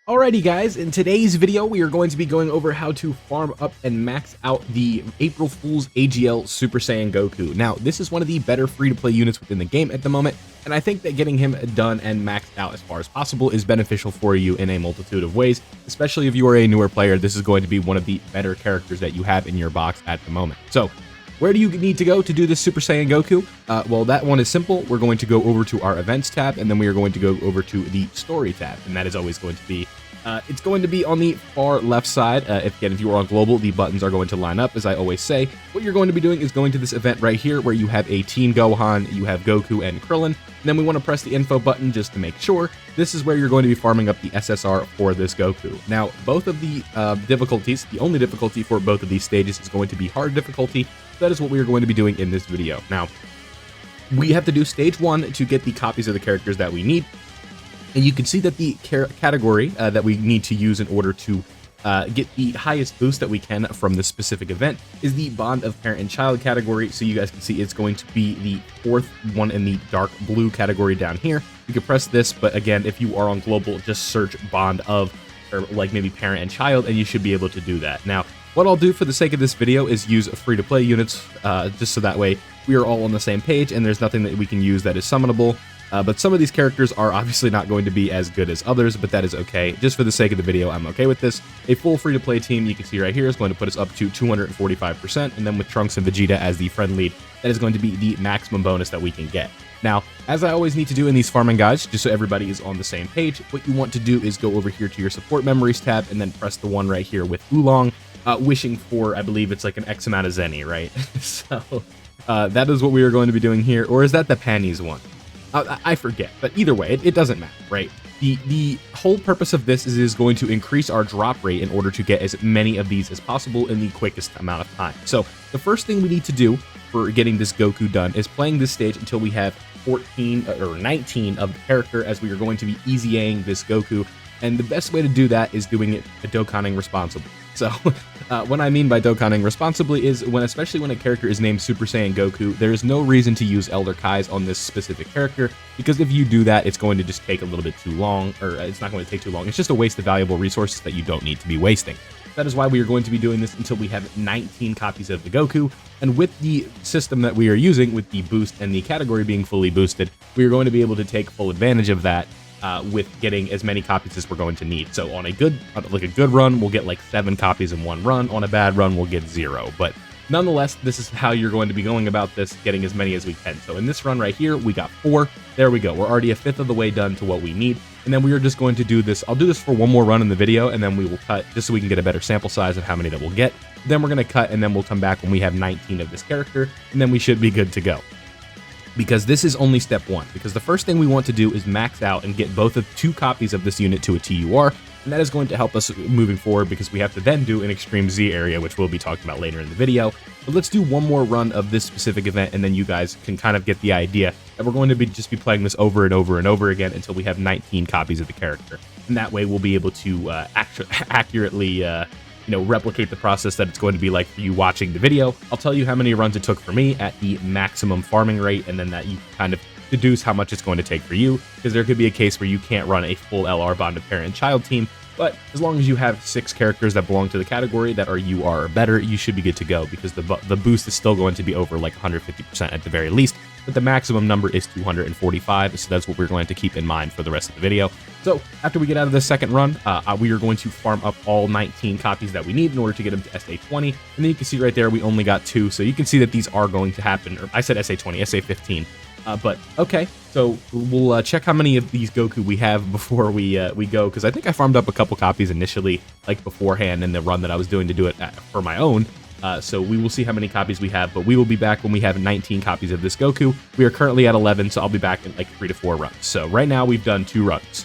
Alrighty guys, in today's video we are going to be going over how to farm up and max out the April Fool's AGL Super Saiyan Goku. Now, this is one of the better free-to-play units within the game at the moment, and I think that getting him done and maxed out as far as possible is beneficial for you in a multitude of ways, especially if you are a newer player. This is going to be one of the better characters that you have in your box at the moment. So, where do you need to go to do this Super Saiyan Goku? Well, that one is simple. We're going to go over to our events tab, and then we are going to go over to the story tab, and that is always going to be it's going to be on the far left side. If you are on global, the buttons are going to line up, as I always say. What you're going to be doing is going to this event right here where you have a Teen Gohan, you have Goku and Krillin, and then we want to press the info button just to make sure. This is where you're going to be farming up the SSR for this Goku. Now, both of the difficulties, the only difficulty for both of these stages is going to be hard difficulty. That is what we are going to be doing in this video. Now, we have to do stage 1 to get the copies of the characters that we need. And you can see that the category that we need to use in order to get the highest boost that we can from this specific event is the Bond of Parent and Child category. So you guys can see it's going to be the fourth one in the dark blue category down here. You can press this, but again, if you are on global, just search Bond of, or like maybe Parent and Child, and you should be able to do that. Now, what I'll do for the sake of this video is use free-to-play units, just so that way we are all on the same page and there's nothing that we can use that is summonable. But some of these characters are obviously not going to be as good as others, but that is okay. Just for the sake of the video, I'm okay with this. A full free-to-play team, you can see right here, is going to put us up to 245%, and then with Trunks and Vegeta as the friend lead, that is going to be the maximum bonus that we can get. Now, as I always need to do in these farming guides, just so everybody is on the same page, what you want to do is go over here to your support memories tab, and then press the one right here with Oolong, wishing for, I believe it's like an X amount of Zenny, right? So, that is what we are going to be doing here. Or is that the Panties one? I forget, but either way, it doesn't matter, right? The whole purpose of this is going to increase our drop rate in order to get as many of these as possible in the quickest amount of time. So the first thing we need to do for getting this Goku done is playing this stage until we have 14 or 19 of the character, as we are going to be easying this Goku. And the best way to do that is doing it Dokkaning responsibly. So, what I mean by Dokkaning responsibly is especially when a character is named Super Saiyan Goku, there is no reason to use Elder Kais on this specific character, because if you do that, it's going to just take a little bit too long, or it's not going to take too long. It's just a waste of valuable resources that you don't need to be wasting. That is why we are going to be doing this until we have 19 copies of the Goku, and with the system that we are using, with the boost and the category being fully boosted, we are going to be able to take full advantage of that. With getting as many copies as we're going to need. So on a good run, we'll get like 7 copies in one run. On a bad run, we'll get 0. But nonetheless, this is how you're going to be going about this, getting as many as we can. So in this run right here, we got 4. There we go. We're already a fifth of the way done to what we need. And then we are just going to do this. I'll do this for one more run in the video, and then we will cut just so we can get a better sample size of how many that we'll get. Then we're going to cut, and then we'll come back when we have 19 of this character, and then we should be good to go. Because this is only step 1, because the first thing we want to do is max out and get both of 2 copies of this unit to a TUR, and that is going to help us moving forward, because we have to then do an Extreme Z area, which we'll be talking about later in the video. But let's do one more run of this specific event, and then you guys can kind of get the idea that we're going to just be playing this over and over and over again until we have 19 copies of the character. And that way we'll be able to accurately replicate the process that it's going to be like for you watching the video. I'll tell you how many runs it took for me at the maximum farming rate, and then that you kind of deduce how much it's going to take for you, because there could be a case where you can't run a full LR Bond of Parent and Child team, but as long as you have 6 characters that belong to the category that are UR or better, you should be good to go, because the boost is still going to be over like 150% at the very least, but the maximum number is 245, so that's what we're going to keep in mind for the rest of the video. So after we get out of this second run, we are going to farm up all 19 copies that we need in order to get them to SA20, and then you can see right there we only got 2, so you can see that these are going to happen, or I said SA20, SA15. But okay, so we'll check how many of these Goku we have before we go, because I think I farmed up a couple copies initially, like beforehand in the run that I was doing to do it for my own. So we will see how many copies we have, but we will be back when we have 19 copies of this Goku. We are currently at 11, so I'll be back in like 3 to 4 runs. So right now we've done 2 runs.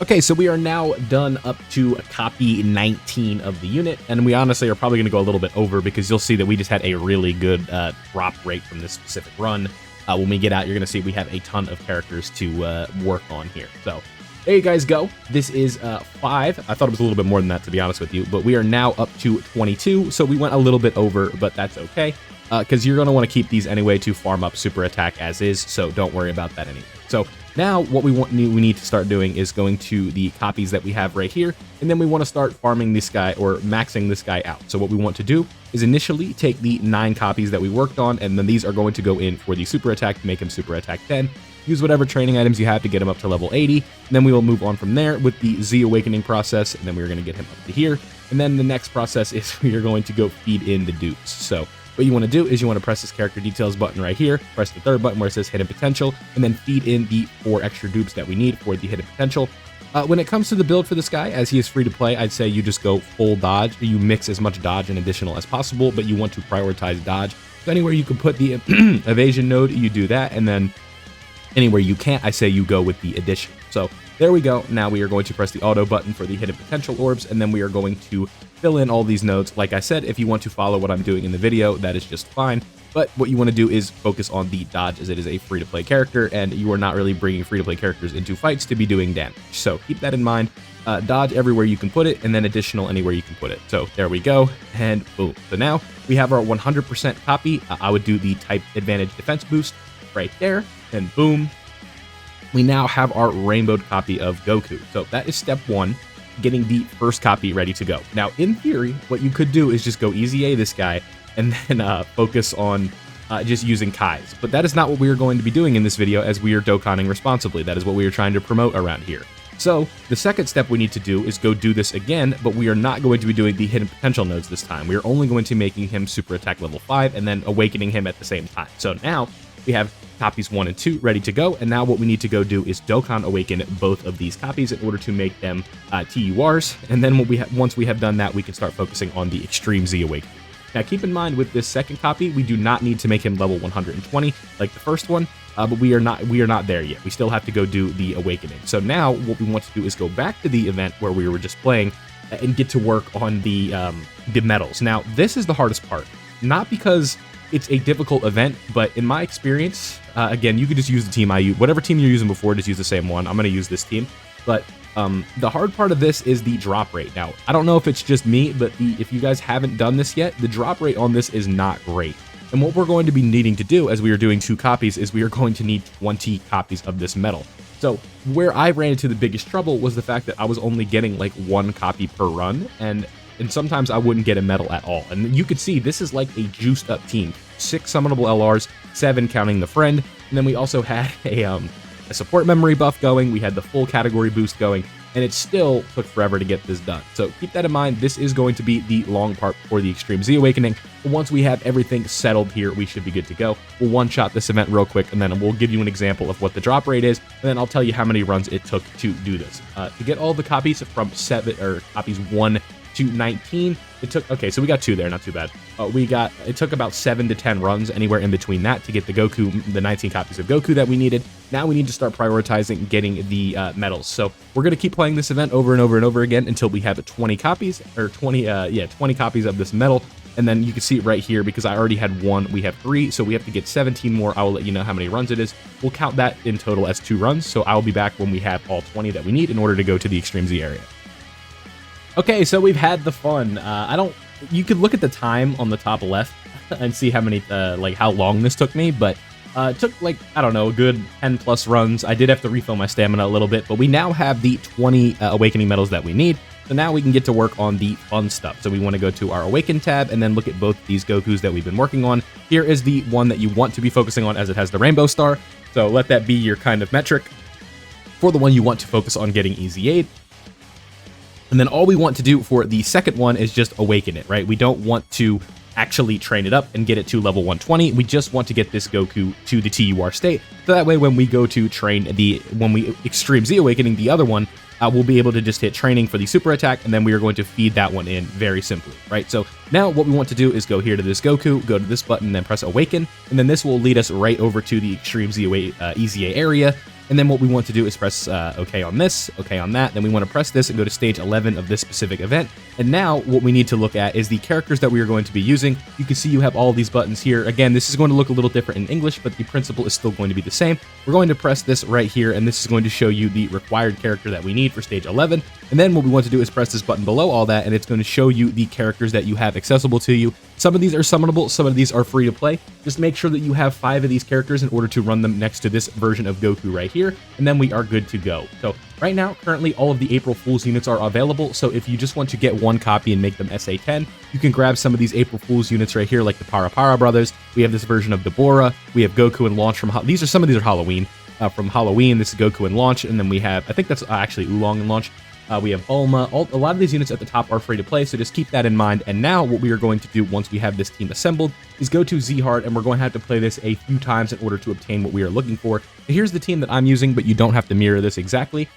Okay, so we are now done up to copy 19 of the unit, and we honestly are probably going to go a little bit over, because you'll see that we just had a really good drop rate from this specific run. When we get out, you're going to see we have a ton of characters to work on here. So there you guys go. This is 5. I thought it was a little bit more than that, to be honest with you, but we are now up to 22, so we went a little bit over, but that's okay, because you're going to want to keep these anyway to farm up super attack as is, so don't worry about that anyway. So Now, what we need to start doing is going to the copies that we have right here, and then we want to start farming this guy or maxing this guy out. So what we want to do is initially take the 9 copies that we worked on, and then these are going to go in for the super attack to make him super attack 10. Use whatever training items you have to get him up to level 80, and then we will move on from there with the Z Awakening process, and then we're going to get him up to here. And then the next process is we are going to go feed in the dupes. So what you want to do is you want to press this character details button right here, press the third button where it says hidden potential, and then feed in the 4 extra dupes that we need for the hidden potential. When it comes to the build for this guy, as he is free to play, I'd say you just go full dodge. You mix as much dodge and additional as possible, but you want to prioritize dodge. So anywhere you can put the evasion node, you do that, and then anywhere you can't, I say you go with the addition. So there we go. Now we are going to press the auto button for the hidden potential orbs, and then we are going to fill in all these nodes. Like I said, if you want to follow what I'm doing in the video, that is just fine. But what you want to do is focus on the dodge, as it is a free-to-play character, and you are not really bringing free-to-play characters into fights to be doing damage. So keep that in mind. Dodge everywhere you can put it, and then additional anywhere you can put it. So there we go, and boom. So now we have our 100% copy. I would do the type advantage defense boost right there, and boom. We now have our rainbowed copy of Goku. So that is step 1, getting the first copy ready to go. Now, in theory, what you could do is just go EZA this guy, and then focus on just using Kais. But that is not what we are going to be doing in this video, as we are Dokkaning responsibly. That is what we are trying to promote around here. So the second step we need to do is go do this again, but we are not going to be doing the hidden potential nodes this time. We are only going to be making him super attack level 5 and then awakening him at the same time. So now we have copies 1 and 2 ready to go, and now what we need to go do is Dokkan Awaken both of these copies in order to make them TURs, and then once we have done that, we can start focusing on the Extreme Z Awakening. Now keep in mind, with this second copy, we do not need to make him level 120 like the first one, but we are not there yet. We still have to go do the Awakening. So now what we want to do is go back to the event where we were just playing and get to work on the medals. Now this is the hardest part, not because it's a difficult event, but in my experience, again, you could just use the team I use. Whatever team you're using before, just use the same one. I'm going to use this team. But the hard part of this is the drop rate. Now, I don't know if it's just me, but if you guys haven't done this yet, the drop rate on this is not great. And what we're going to be needing to do, as we are doing 2 copies, is we are going to need 20 copies of this medal. So where I ran into the biggest trouble was the fact that I was only getting like 1 copy per run, and sometimes I wouldn't get a medal at all. And you could see this is like a juiced up team. 6 summonable LRs, 7 counting the friend, and then we also had a support memory buff going, we had the full category boost going, and it still took forever to get this done. So keep that in mind. This is going to be the long part for the Extreme Z Awakening, but once we have everything settled here, we should be good to go. We'll one-shot this event real quick, and then we'll give you an example of what the drop rate is, and then I'll tell you how many runs it took to do this. To get all the copies from copies 1 to 19, it took, okay, so we got 2 there, not too bad. It took about 7 to 10 runs, anywhere in between that, to get the Goku, the 19 copies of Goku that we needed. Now we need to start prioritizing getting the medals. So we're going to keep playing this event over and over and over again until we have 20 copies, or 20 copies of this medal. And then you can see it right here, because I already had 1, we have 3, so we have to get 17 more. I will let you know how many runs it is. We'll count that in total as 2 runs, so I will be back when we have all 20 that we need in order to go to the Extreme Z area. Okay, so we've had the fun. You could look at the time on the top left and see how many, how long this took me, but it took, I don't know, a good 10 plus runs. I did have to refill my stamina a little bit, but we now have the 20 awakening medals that we need. So now we can get to work on the fun stuff. So we want to go to our Awaken tab and then look at both these Gokus that we've been working on. Here is the one that you want to be focusing on, as it has the rainbow star. So let that be your kind of metric for the one you want to focus on getting EZA'd. And then all we want to do for the second one is just awaken it, right? We don't want to actually train it up and get it to level 120. We just want to get this Goku to the TUR state. So that way, when we go to train when we Extreme Z Awakening the other one, we'll be able to just hit training for the super attack, and then we are going to feed that one in very simply, right? So now what we want to do is go here to this Goku, go to this button, then press awaken, and then this will lead us right over to the Extreme Z EZA area. And then what we want to do is press OK on this, OK on that. Then we want to press this and go to stage 11 of this specific event. And now what we need to look at is the characters that we are going to be using. You can see you have all these buttons here. Again, this is going to look a little different in English, but the principle is still going to be the same. We're going to press this right here, and this is going to show you the required character that we need for stage 11. And then what we want to do is press this button below all that, and it's going to show you the characters that you have accessible to you. Some of these are summonable, some of these are free to play. Just make sure that you have 5 of these characters in order to run them next to this version of Goku right here, and then we are good to go. So right now, currently, all of the April Fool's units are available, so if you just want to get one copy and make them SA10, you can grab some of these April Fool's units right here, like the Para brothers. We have this version of Deborah. We have Goku and Launch from... Some of these are Halloween. From Halloween, this is Goku and Launch, and then we have... I think that's actually Oolong and Launch. We have Bulma. A lot of these units at the top are free to play, so just keep that in mind. And now what we are going to do once we have this team assembled is go to Z-Hard, and we're going to have to play this a few times in order to obtain what we are looking for. Here's the team that I'm using, but you don't have to mirror this exactly.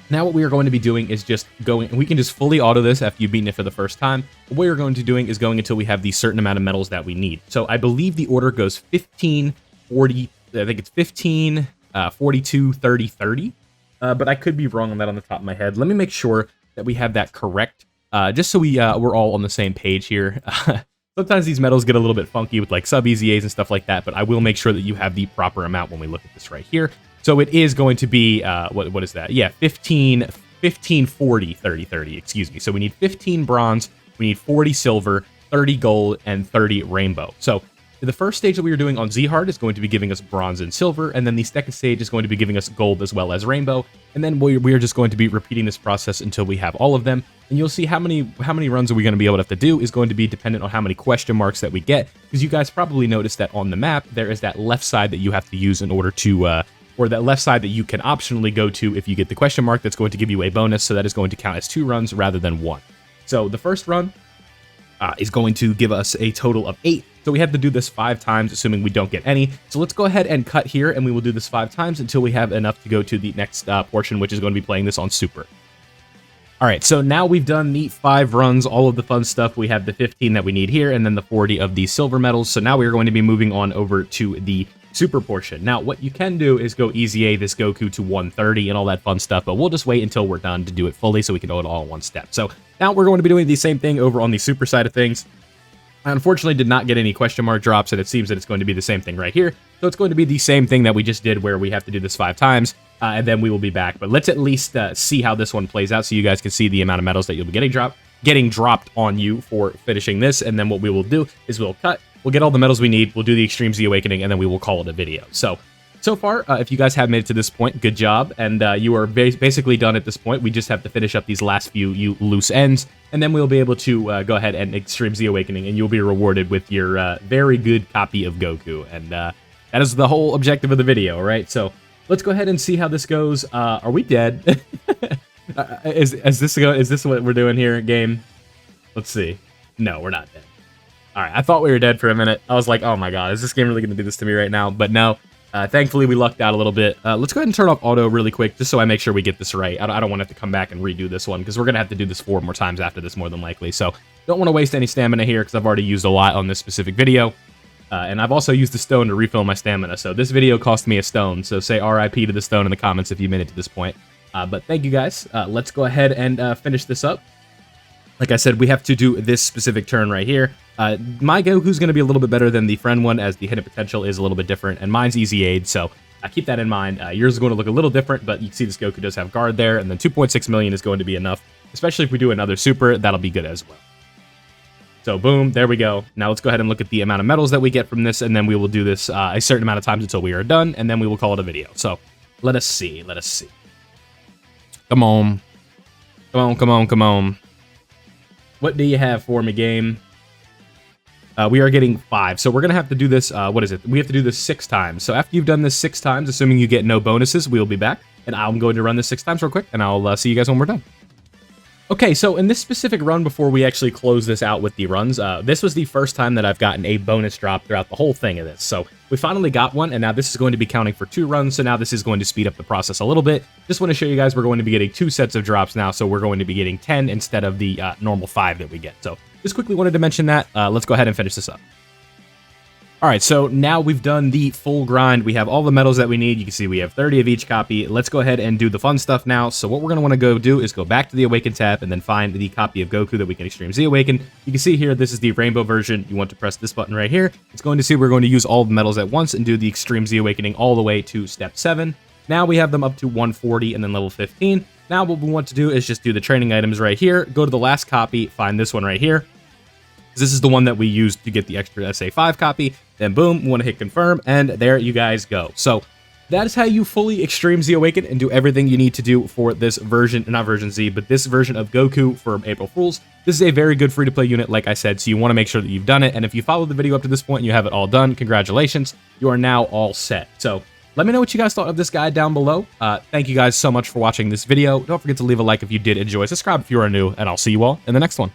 Now what we are going to be doing is just going, and we can just fully auto this after you've beaten it for the first time. What we are going to be doing is going until we have the certain amount of medals that we need. So I believe the order goes 15, 40, I think it's 15, 42, 30, 30. But I could be wrong on that on the top of my head. Let me make sure that we have that correct, just so we're all on the same page here. Sometimes these medals get a little bit funky with like sub-EZAs and stuff like that, but I will make sure that you have the proper amount when we look at this right here. So it is going to be, what is that? Yeah, 15, 40, 30, 30, excuse me. So we need 15 bronze, we need 40 silver, 30 gold, and 30 rainbow. So the first stage that we are doing on Z-Hard is going to be giving us bronze and silver, and then the second stage is going to be giving us gold as well as rainbow, and then we are just going to be repeating this process until we have all of them. And you'll see how many runs are we going to be able to have to do is going to be dependent on how many question marks that we get, because you guys probably noticed that on the map there is that left side that you have to use in order to or that left side that you can optionally go to if you get the question mark. That's going to give you a bonus, so that is going to count as 2 runs rather than 1. So the first run is going to give us a total of 8. So we have to do this 5 times, assuming we don't get any. So let's go ahead and cut here, and we will do this 5 times until we have enough to go to the next portion, which is going to be playing this on Super. All right, so now we've done the 5 runs, all of the fun stuff. We have the 15 that we need here, and then the 40 of the silver medals. So now we are going to be moving on over to the Super portion. Now, what you can do is go EZA this Goku to 130 and all that fun stuff, but we'll just wait until we're done to do it fully so we can do it all in one step. So now we're going to be doing the same thing over on the Super side of things. I unfortunately did not get any question mark drops, and it seems that it's going to be the same thing right here. So it's going to be the same thing that we just did, where we have to do this 5 times, and then we will be back. But let's at least see how this one plays out so you guys can see the amount of medals that you'll be getting dropped on you for finishing this. And then what we will do is we'll cut, we'll get all the medals we need, we'll do the Extreme Z Awakening, and then we will call it a video. So far, if you guys have made it to this point, good job, and you are basically done at this point. We just have to finish up these last few loose ends, and then we'll be able to go ahead and Extreme Z Awakening, and you'll be rewarded with your very good copy of Goku, and that is the whole objective of the video, right? So let's go ahead and see how this goes. Are we dead? Is this what we're doing here, game? Let's see. No, we're not dead. All right, I thought we were dead for a minute. I was like, oh my god, is this game really going to do this to me right now? But no. Thankfully, we lucked out a little bit. Let's go ahead and turn off auto really quick, just so I make sure we get this right. I don't want to have to come back and redo this one, because we're going to have to do this 4 more times after this, more than likely. So don't want to waste any stamina here, because I've already used a lot on this specific video. And I've also used the stone to refill my stamina. So this video cost me a stone, so say RIP to the stone in the comments if you made it to this point. But thank you guys. Let's go ahead and finish this up. Like I said, we have to do this specific turn right here. My Goku's going to be a little bit better than the friend one, as the hidden potential is a little bit different, and mine's EZA'd, so keep that in mind. Yours is going to look a little different, but you can see this Goku does have guard there, and then 2.6 million is going to be enough, especially if we do another super. That'll be good as well. So boom, there we go. Now let's go ahead and look at the amount of medals that we get from this, and then we will do this a certain amount of times until we are done, and then we will call it a video. So let us see. Come on. Come on. What do you have for me, game? We are getting 5, so we're going to have to do this, what is it? We have to do this 6 times. So after you've done this 6 times, assuming you get no bonuses, we will be back, and I'm going to run this 6 times real quick, and I'll see you guys when we're done. Okay, so in this specific run, before we actually close this out with the runs, this was the first time that I've gotten a bonus drop throughout the whole thing of this. So we finally got one, and now this is going to be counting for 2 runs, so now this is going to speed up the process a little bit. Just want to show you guys we're going to be getting 2 sets of drops now, so we're going to be getting 10 instead of the normal 5 that we get. So just quickly wanted to mention that. Let's go ahead and finish this up. All right, so now we've done the full grind. We have all the medals that we need. You can see we have 30 of each copy. Let's go ahead and do the fun stuff now. So what we're going to want to go do is go back to the Awaken tab and then find the copy of Goku that we can Extreme Z Awaken. You can see here, this is the rainbow version. You want to press this button right here. It's going to see we're going to use all the medals at once and do the Extreme Z Awakening all the way to step 7. Now we have them up to 140 and then level 15. Now what we want to do is just do the training items right here. Go to the last copy, find this one right here. This is the one that we used to get the extra SA5 copy. Then boom, we want to hit confirm, and there you guys go. So that is how you fully extreme Z Awaken and do everything you need to do for this version, not version Z, but this version of Goku for April Fools. This is a very good free-to-play unit, like I said, so you want to make sure that you've done it, and if you followed the video up to this point and you have it all done, congratulations, you are now all set. So let me know what you guys thought of this guide down below. Thank you guys so much for watching this video. Don't forget to leave a like if you did enjoy, subscribe if you are new, and I'll see you all in the next one.